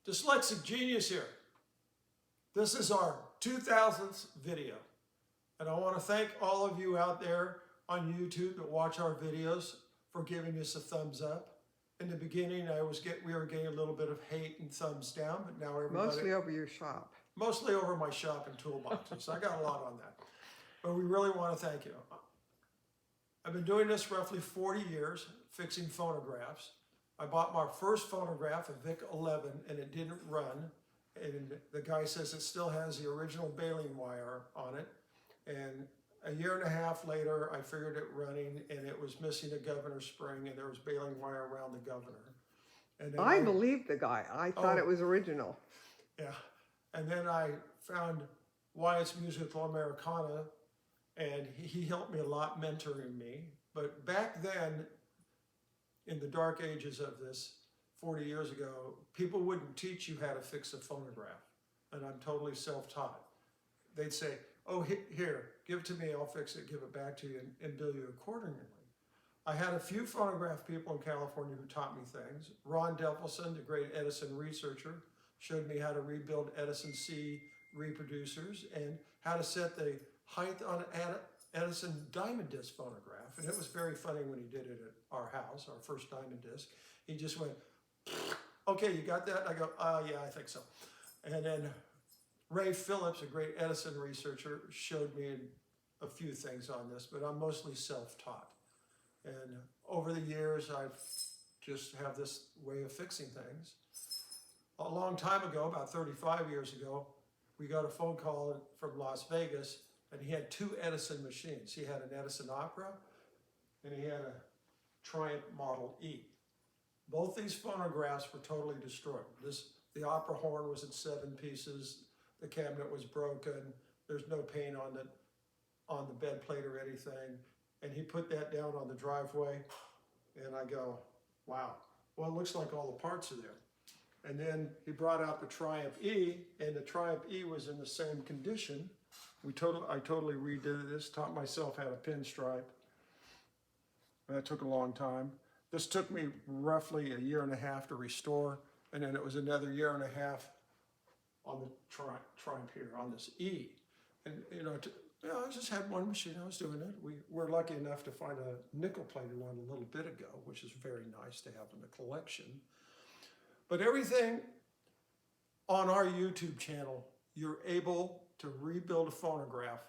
Dyslexic Genius here. This is our 2000th video. And I want to thank all of you out there on YouTube that watch our videos for giving us a thumbs up. In the beginning, we were getting a little bit of hate and thumbs down, but now everybody... Mostly over your shop. Mostly over my shop and toolboxes. I got a lot on that. But we really want to thank you. I've been doing this roughly 40 years, fixing phonographs. I bought my first phonograph, a Vic 11, and it didn't run. And the guy says it still has the original baling wire on it. And a year and a half later, I figured it running, and it was missing a governor spring, and there was baling wire around the governor. And then I believed the guy. I thought it was original. Yeah. And then I found Wyatt's Musical Americana, and he helped me a lot, mentoring me. But back then, in the dark ages of this, 40 years ago, people wouldn't teach you how to fix a phonograph. And I'm totally self-taught. They'd say, oh, here, give it to me, I'll fix it, give it back to you, and bill you accordingly. I had a few phonograph people in California who taught me things. Ron Develson, the great Edison researcher, showed me how to rebuild Edison C reproducers and how to set the height on Edison diamond disc phonograph. And it was very funny when he did it at our house, our first diamond disc. He just went, okay, you got that? I go, yeah, I think so. And then Ray Phillips, a great Edison researcher, showed me a few things on this, but I'm mostly self-taught. And over the years, I've just have this way of fixing things. A long time ago, about 35 years ago, we got a phone call from Las Vegas, and he had two Edison machines. He had an Edison Opera, and he had a Triumph Model E. Both these phonographs were totally destroyed. The opera horn was in 7 pieces. The cabinet was broken. There's no paint on the bed plate or anything. And he put that down on the driveway, and I go, wow. Well, it looks like all the parts are there. And then he brought out the Triumph E, and the Triumph E was in the same condition. I totally redid this, taught myself how to pinstripe. That took a long time. This took me roughly a year and a half to restore, and then it was another year and a half on the Triumph here, on this E. And I just had one machine, I was doing it. We were lucky enough to find a nickel-plated one a little bit ago, which is very nice to have in the collection. But everything on our YouTube channel, you're able to rebuild a phonograph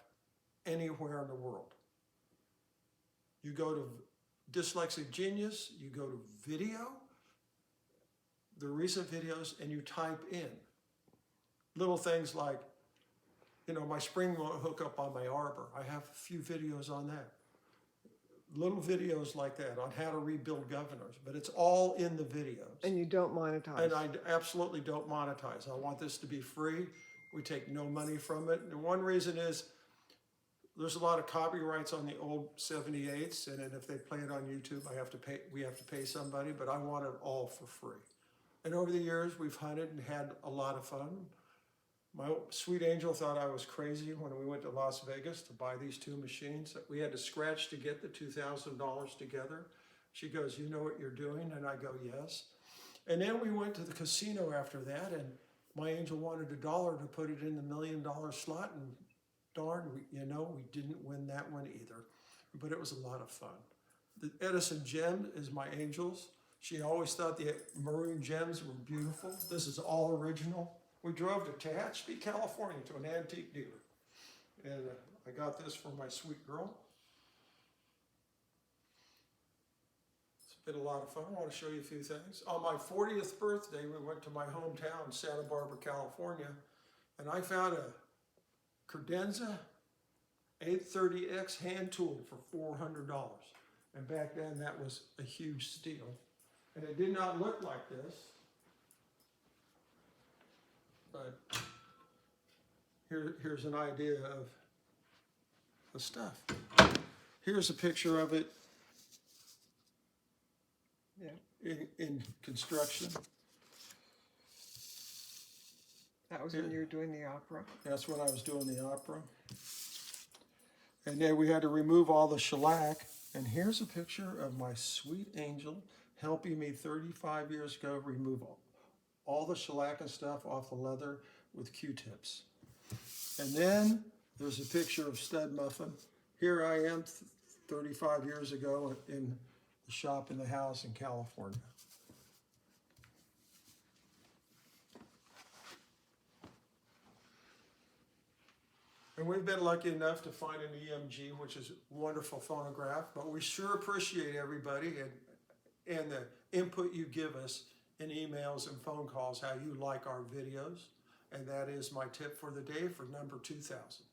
anywhere in the world. You go to Dyslexic Genius, you go to video, the recent videos, and you type in little things like, my spring won't hook up on my arbor. I have a few videos on that. Little videos like that on how to rebuild governors, but it's all in the videos. And you don't monetize. And I absolutely don't monetize. I want this to be free. We take no money from it. And one reason is there's a lot of copyrights on the old 78s, and then if they play it on YouTube, we have to pay somebody, but I want it all for free. And over the years, we've hunted and had a lot of fun. My sweet angel thought I was crazy when we went to Las Vegas to buy these two machines. We had to scratch to get the $2,000 together. She goes, you know what you're doing? And I go, yes. And then we went to the casino after that, and my angel wanted $1 to put it in the $1 million slot, and darn, we didn't win that one either. But it was a lot of fun. The Edison gem is my angel's. She always thought the maroon gems were beautiful. This is all original. We drove to Tehachapi, California to an antique dealer. And I got this for my sweet girl. It's been a lot of fun. I want to show you a few things. On my 40th birthday, we went to my hometown, Santa Barbara, California, and I found a Credenza 830X hand tool for $400. And back then, that was a huge steal. And it did not look like this. But here's an idea of the stuff. Here's a picture of it in construction. That was when you were doing the opera? That's when I was doing the opera. And then we had to remove all the shellac. And here's a picture of my sweet angel helping me 35 years ago remove all the shellac and stuff off the leather with Q-tips. And then there's a picture of Stud Muffin. Here I am 35 years ago in the shop in the house in California. And we've been lucky enough to find an EMG, which is a wonderful phonograph, but we sure appreciate everybody and the input you give us in emails and phone calls, how you like our videos. And that is my tip for the day for number 2000.